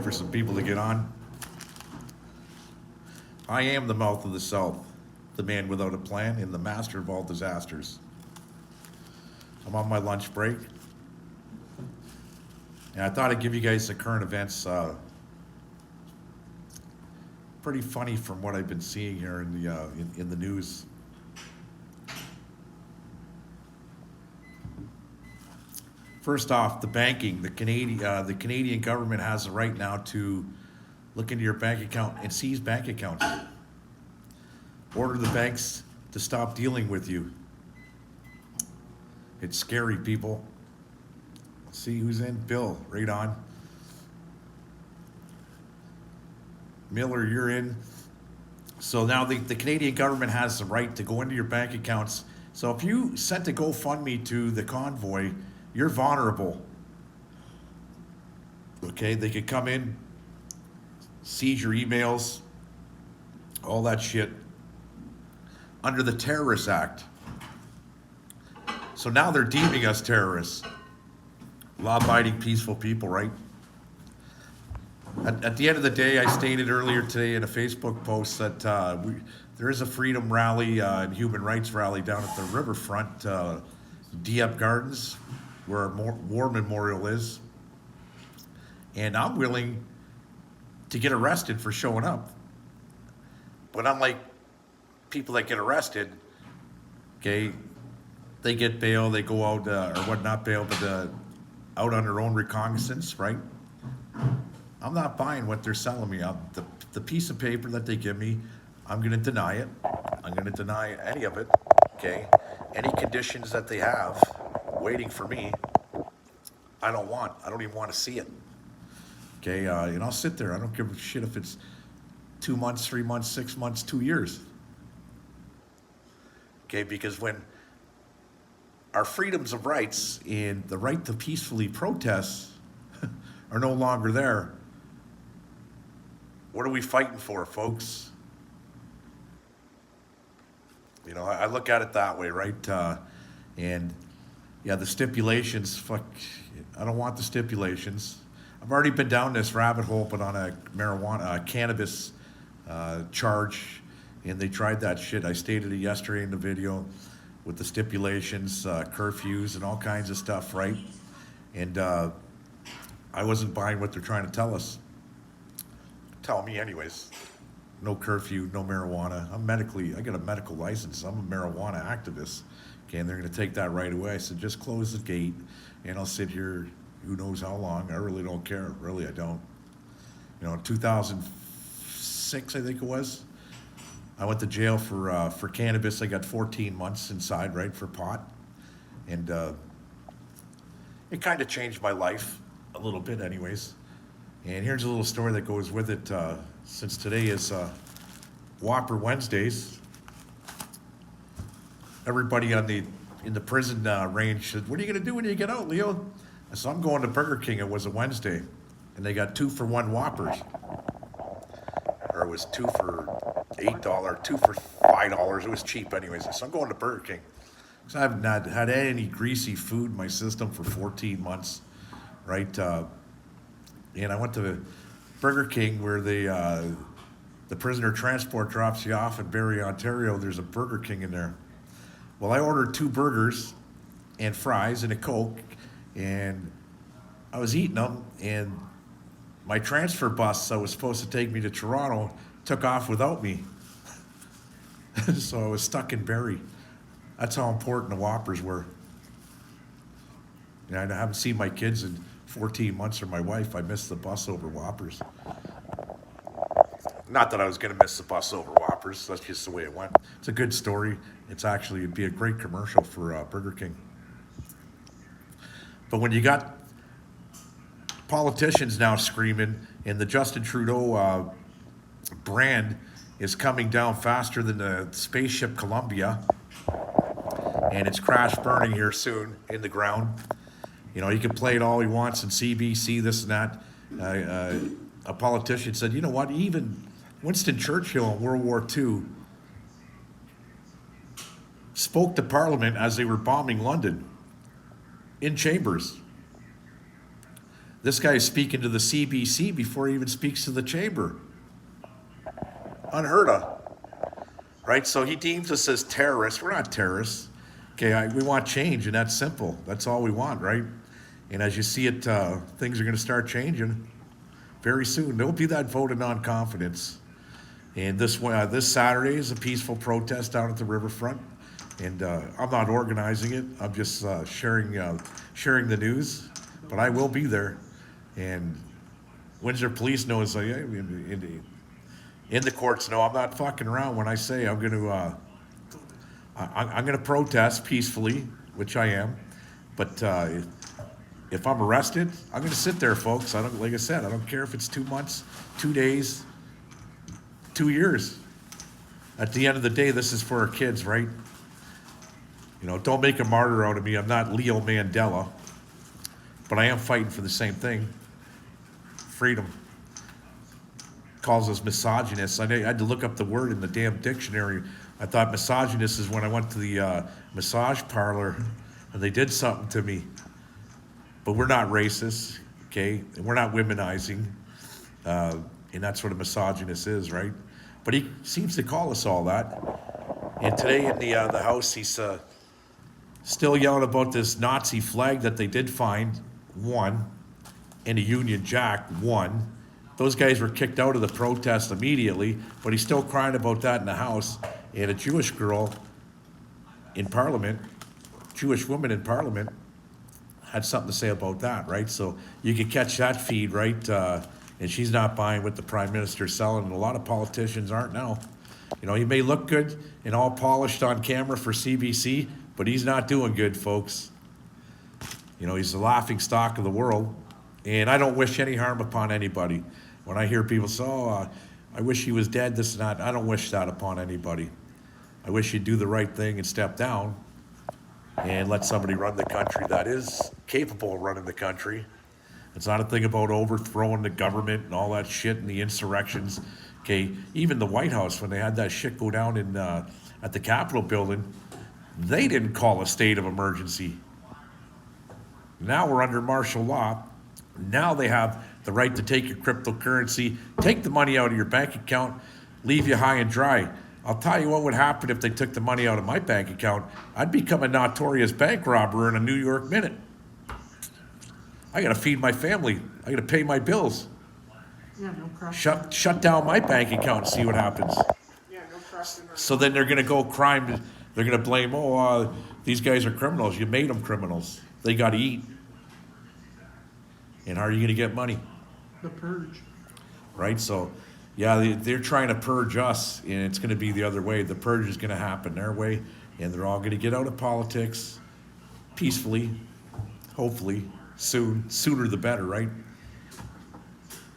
for some people to get on. I am the mouth of the South, the man without a plan, and the master of all disasters. I'm on my lunch break, and I thought I'd give you guys the current events. Pretty funny from what I've been seeing here in the news. First off, the banking. The Canadian government has the right now to look into your bank account and seize bank accounts. Order the banks to stop dealing with you. It's scary, people. See who's in? Bill, right on. Miller, you're in. So now the Canadian government has the right to go into your bank accounts. So if you sent a GoFundMe to the convoy, you're vulnerable. Okay, they could come in, seize your emails, all that shit, under the Terrorist Act. So now they're deeming us terrorists. Law-abiding, peaceful people, right? At the end of the day, I stated earlier today in a Facebook post that there is a freedom rally and human rights rally down at the riverfront, Dieppe Gardens, where a war memorial is. And I'm willing to get arrested for showing up. But unlike people that get arrested, okay, they get bail, they go out, or what, not bail, but out on their own recognizance, right? I'm not buying what they're selling me. The piece of paper that they give me, I'm going to deny it. I'm going to deny any of it, okay? Any conditions that they have waiting for me, I don't want. I don't even want to see it, okay? And I'll sit there. I don't give a shit if it's 2 months, 3 months, 6 months, 2 years, okay? Because when our freedoms of rights and the right to peacefully protest are no longer there, what are we fighting for, folks? You know, I look at it that way, right? And yeah, the stipulations, fuck, I don't want the stipulations. I've already been down this rabbit hole, but on a cannabis charge, and they tried that shit. I stated it yesterday in the video with the stipulations, curfews, and all kinds of stuff, right? And I wasn't buying what they're trying to tell us. Tell me anyways. No curfew, no marijuana. I got a medical license. I'm a marijuana activist. Okay, and they're gonna take that right away. I said, just close the gate and I'll sit here who knows how long. I really don't care. Really, I don't. You know, in 2006, I think it was, I went to jail for cannabis. I got 14 months inside, right, for pot. And it kind of changed my life a little bit anyways. And here's a little story that goes with it. Since today is Whopper Wednesdays, everybody in the prison range said, what are you going to do when you get out, Leo? I said, I'm going to Burger King. It was a Wednesday. And they got 2-for-1 Whoppers. Or it was 2 for $8, 2 for $5. It was cheap anyways. So I'm going to Burger King. Because I haven't had any greasy food in my system for 14 months, right? And I went to Burger King where the prisoner transport drops you off in Barrie, Ontario. There's a Burger King in there. Well, I ordered 2 burgers and fries and a Coke, and I was eating them, and my transfer bus that was supposed to take me to Toronto took off without me. So I was stuck in Barrie. That's how important the Whoppers were. And I haven't seen my kids in 14 months or my wife. I missed the bus over Whoppers. Not that I was going to miss the bus over Whoppers. That's just the way it went. It's a good story. It'd be a great commercial for Burger King. But when you got politicians now screaming, and the Justin Trudeau brand is coming down faster than the spaceship Columbia, and it's crash burning here soon in the ground. You know, he can play it all he wants in CBC, this and that. A politician said, you know what, even Winston Churchill in World War II spoke to Parliament as they were bombing London in chambers. This guy is speaking to the CBC before he even speaks to the chamber. Unheard of, right? So he deems us as terrorists. We're not terrorists. Okay, we want change, and that's simple. That's all we want, right? And as you see it, things are going to start changing very soon. There'll be that vote of non-confidence. And this Saturday is a peaceful protest down at the riverfront. And I'm not organizing it. I'm just sharing the news. But I will be there. And Windsor Police knows, in the courts know I'm not fucking around when I say I'm going to protest peacefully, which I am. But if I'm arrested, I'm going to sit there, folks. Like I said, I don't care if it's 2 months, 2 days, 2 years. At the end of the day, this is for our kids, right? You know, don't make a martyr out of me. I'm not Leo Mandela, but I am fighting for the same thing. Freedom. Calls us misogynists. I had to look up the word in the damn dictionary. I thought misogynist is when I went to the massage parlor and they did something to me. But we're not racist, okay? And we're not womenizing. And that's what a misogynist is, right? But he seems to call us all that. And today in the House, he's still yelling about this Nazi flag that they did find, one, and a Union Jack, one. Those guys were kicked out of the protest immediately, but he's still crying about that in the House. And a Jewish girl in Parliament, Jewish woman in Parliament, had something to say about that, right? So you can catch that feed, right? And she's not buying what the Prime Minister's selling, and a lot of politicians aren't now. You know, he may look good and all polished on camera for CBC, but he's not doing good, folks. You know, he's the laughing stock of the world, and I don't wish any harm upon anybody. When I hear people say, I wish he was dead, this and that, I don't wish that upon anybody. I wish you'd do the right thing and step down and let somebody run the country that is capable of running the country. It's not a thing about overthrowing the government and all that shit and the insurrections. Okay, even the White House, when they had that shit go down in at the Capitol building, they didn't call a state of emergency. Now we're under martial law. Now they have the right to take your cryptocurrency, take the money out of your bank account, leave you high and dry. I'll tell you what would happen if they took the money out of my bank account. I'd become a notorious bank robber in a New York minute. I gotta feed my family. I gotta pay my bills. Yeah, no cross. Shut down my bank account and see what happens. Yeah, no crossing. So then they're gonna go crime. They're gonna blame, these guys are criminals. You made them criminals. They gotta eat. And how are you gonna get money? The purge. Right? So, yeah, they're trying to purge us, and it's going to be the other way. The purge is going to happen their way, and they're all going to get out of politics peacefully, hopefully, sooner the better, right?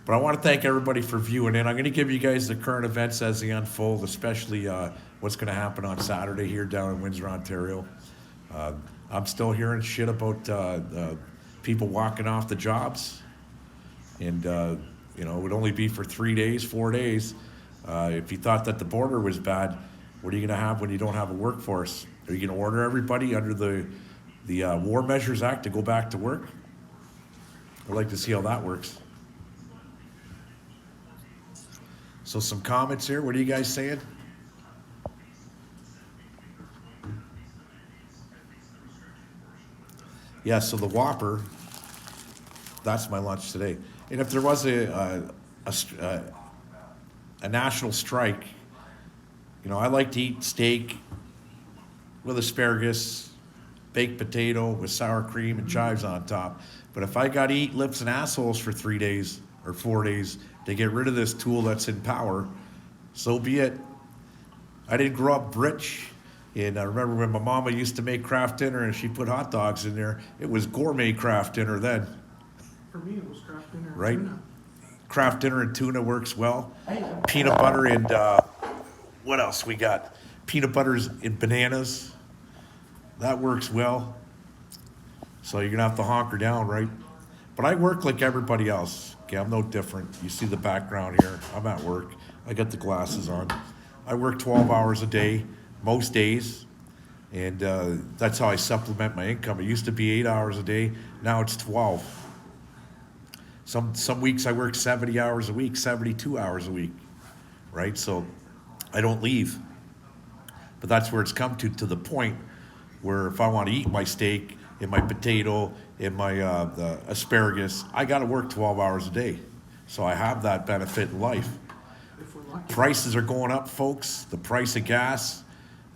But I want to thank everybody for viewing in. I'm going to give you guys the current events as they unfold, especially what's going to happen on Saturday here down in Windsor, Ontario. I'm still hearing shit about people walking off the jobs, and you know, it would only be for 3 days, 4 days. If you thought that the border was bad, what are you going to have when you don't have a workforce? Are you going to order everybody under the War Measures Act to go back to work? I'd like to see how that works. So some comments here. What are you guys saying? Yeah, so the Whopper, that's my lunch today. And if there was a national strike, you know, I like to eat steak with asparagus, baked potato with sour cream and chives on top. But if I got to eat lips and assholes for 3 days or 4 days to get rid of this tool that's in power, so be it. I didn't grow up rich. And I remember when my mama used to make Kraft dinner and she put hot dogs in there, it was gourmet Kraft dinner then. For me, it was Kraft dinner and Right? tuna. Kraft dinner and tuna works well. Peanut butter and what else we got? Peanut butters and bananas. That works well. So you're gonna have to honker down, right? But I work like everybody else. Okay, I'm no different. You see the background here. I'm at work. I got the glasses on. I work 12 hours a day, most days. And that's how I supplement my income. It used to be 8 hours a day. Now it's 12. Some weeks I work 70 hours a week, 72 hours a week, right? So I don't leave. But that's where it's come to the point where if I want to eat my steak and my potato and my the asparagus, I got to work 12 hours a day. So I have that benefit in life. if we're lucky. Prices are going up, folks. The price of gas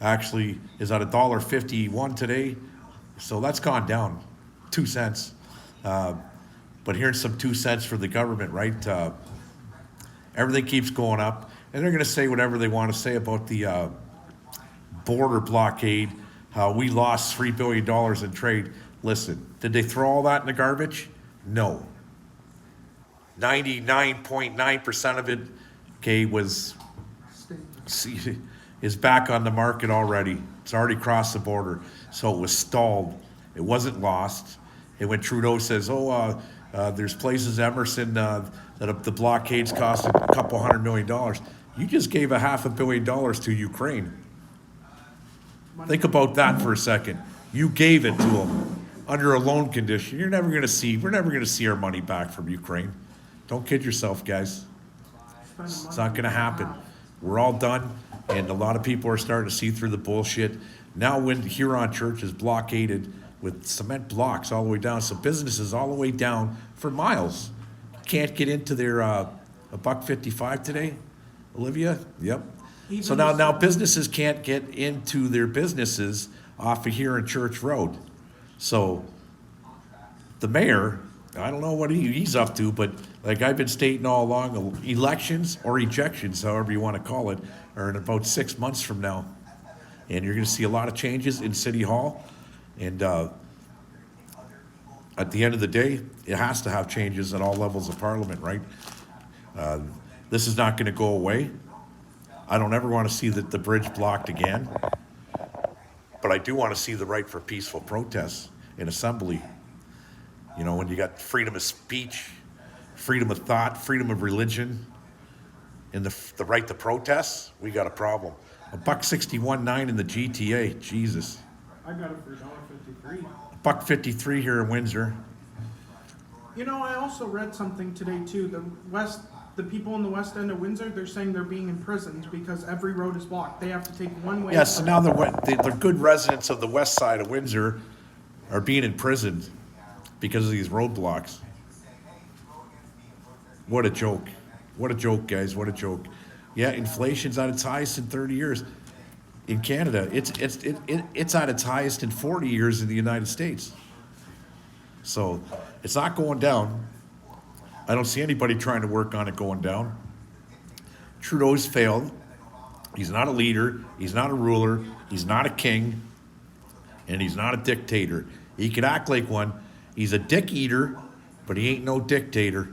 actually is at $1.51 today. So that's gone down 2 cents. But here's some 2 cents for the government, right? Everything keeps going up. And they're going to say whatever they want to say about the border blockade, how we lost $3 billion in trade. Listen, did they throw all that in the garbage? No. 99.9% of it, okay, is back on the market already. It's already crossed the border. So it was stalled. It wasn't lost. And when Trudeau says, there's places, Emerson, that the blockades cost a couple $100 million, you just gave $500 million to Ukraine. Think about that for a second. You gave it to them under a loan condition. We're never going to see our money back from Ukraine. Don't kid yourself, guys. It's not going to happen. We're all done, and a lot of people are starting to see through the bullshit. Now when Huron Church is blockaded with cement blocks all the way down, so businesses all the way down for miles can't get into their $1.55 today, Olivia? Yep. So now businesses can't get into their businesses off of Huron Church Road. So the mayor, I don't know what he's up to, but like I've been stating all along, elections or ejections, however you want to call it, are in about 6 months from now. And you're going to see a lot of changes in City Hall. And at the end of the day, it has to have changes at all levels of Parliament, right? This is not going to go away. I don't ever want to see the bridge blocked again. But I do want to see the right for peaceful protests in assembly. You know, when you got freedom of speech, freedom of thought, freedom of religion, and the right to protest, we got a problem. $1.61.9 in the GTA, Jesus. I got it for $1.53. $1.53 here in Windsor. You know, I also read something today too. The people in the west end of Windsor, they're saying they're being imprisoned because every road is blocked. They have to take one way. Yes, so now the good residents of the west side of Windsor are being imprisoned because of these roadblocks. What a joke. What a joke, guys. What a joke. Yeah, inflation's at its highest in 30 years. In Canada, it's at its highest in 40 years in the United States. So it's not going down. I don't see anybody trying to work on it going down. Trudeau's failed. He's not a leader. He's not a ruler. He's not a king. And he's not a dictator. He could act like one. He's a dick eater, but he ain't no dictator.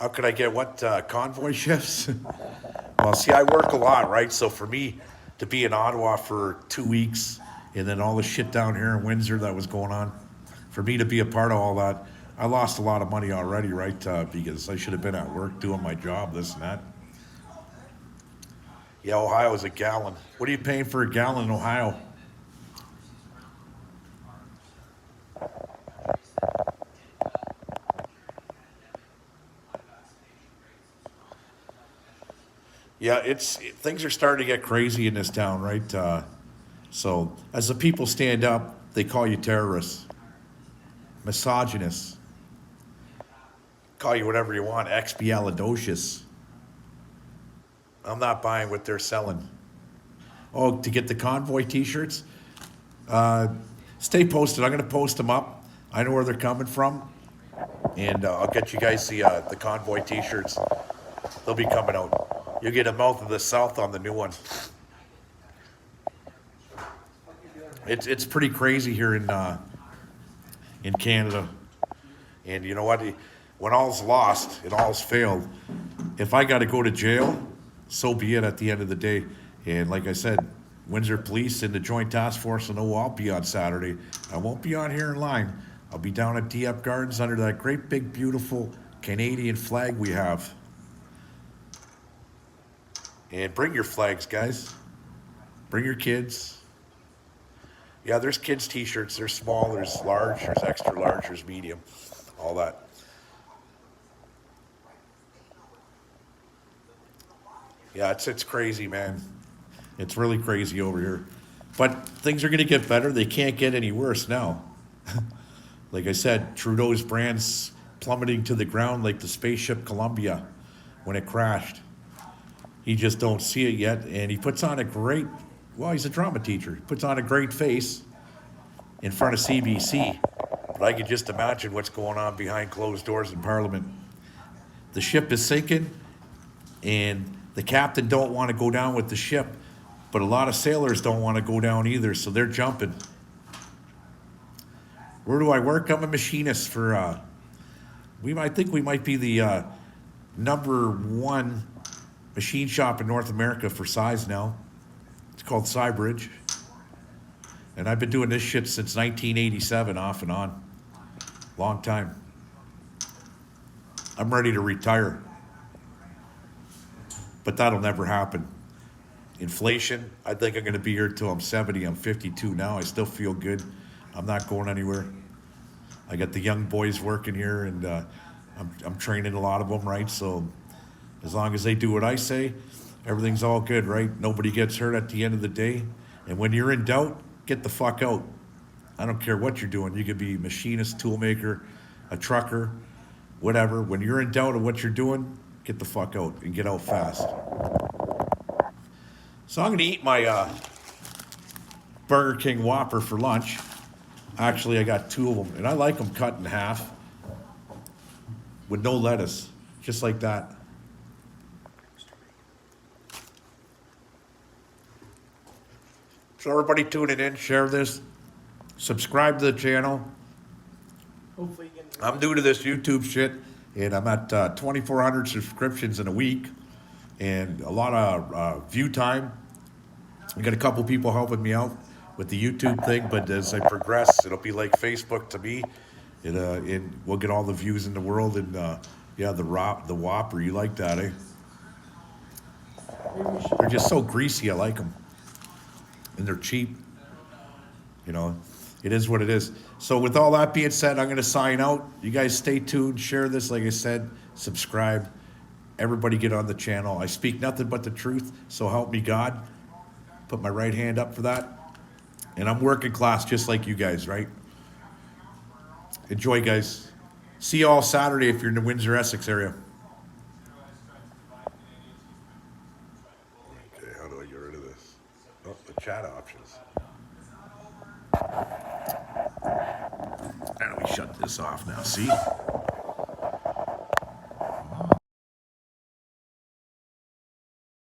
How could I get what convoy shifts? Well, see, I work a lot, right? So for me to be in Ottawa for 2 weeks and then all the shit down here in Windsor that was going on, for me to be a part of all that, I lost a lot of money already, right? Because I should have been at work doing my job, this and that. Yeah, Ohio's a gallon. What are you paying for a gallon in Ohio? Yeah, things are starting to get crazy in this town, right? So as the people stand up, they call you terrorists, misogynists, call you whatever you want, expialidocious. I'm not buying what they're selling. Oh, to get the convoy t-shirts? Stay posted. I'm going to post them up. I know where they're coming from. And I'll get you guys the convoy t-shirts. They'll be coming out. You'll get a Mouth of the South on the new one. It's pretty crazy here in Canada. And you know what? When all's lost and all's failed, if I got to go to jail, so be it at the end of the day. And like I said, Windsor Police and the Joint Task Force will know I'll be on Saturday. I won't be on here in line. I'll be down at Dieppe Gardens under that great big beautiful Canadian flag we have. And bring your flags, guys. Bring your kids. Yeah, there's kids t-shirts. There's small, there's large, there's extra large, there's medium, all that. Yeah, it's crazy, man. It's really crazy over here. But things are going to get better. They can't get any worse now. Like I said, Trudeau's brand's plummeting to the ground like the spaceship Columbia when it crashed. He just don't see it yet, and he puts on a great, well, he's a drama teacher. He puts on a great face in front of CBC. But I can just imagine what's going on behind closed doors in Parliament. The ship is sinking, and the captain don't want to go down with the ship, but a lot of sailors don't want to go down either, so they're jumping. Where do I work? I'm a machinist for, I think we might be the #1 machine shop in North America for size now. It's called Cybridge. And I've been doing this shit since 1987, off and on. Long time. I'm ready to retire. But that'll never happen. Inflation, I think I'm going to be here till I'm 70. I'm 52 now. I still feel good. I'm not going anywhere. I got the young boys working here, and I'm training a lot of them, right? So as long as they do what I say, everything's all good, right? Nobody gets hurt at the end of the day. And when you're in doubt, get the fuck out. I don't care what you're doing. You could be a machinist, toolmaker, a trucker, whatever. When you're in doubt of what you're doing, get the fuck out and get out fast. So I'm going to eat my Burger King Whopper for lunch. Actually, I got 2 of them, and I like them cut in half with no lettuce, just like that. So everybody tuning in, share this, subscribe to the channel. Hopefully you can. I'm new to this YouTube shit, and I'm at 2,400 subscriptions in a week, and a lot of view time. I got a couple people helping me out with the YouTube thing, but as I progress, it'll be like Facebook to me. And we'll get all the views in the world, and yeah, the Whopper, you like that, eh? Maybe we should. They're just so greasy, I like them. And they're cheap. You know, it is what it is. So with all that being said, I'm going to sign out. You guys stay tuned, share this, like I said, subscribe. Everybody get on the channel. I speak nothing but the truth, so help me God. Put my right hand up for that. And I'm working class just like you guys, right? Enjoy, guys. See you all Saturday if you're in the Windsor, Essex area. Okay, how do I get rid of this? Oh, the chat options. How do we shut this off now? See?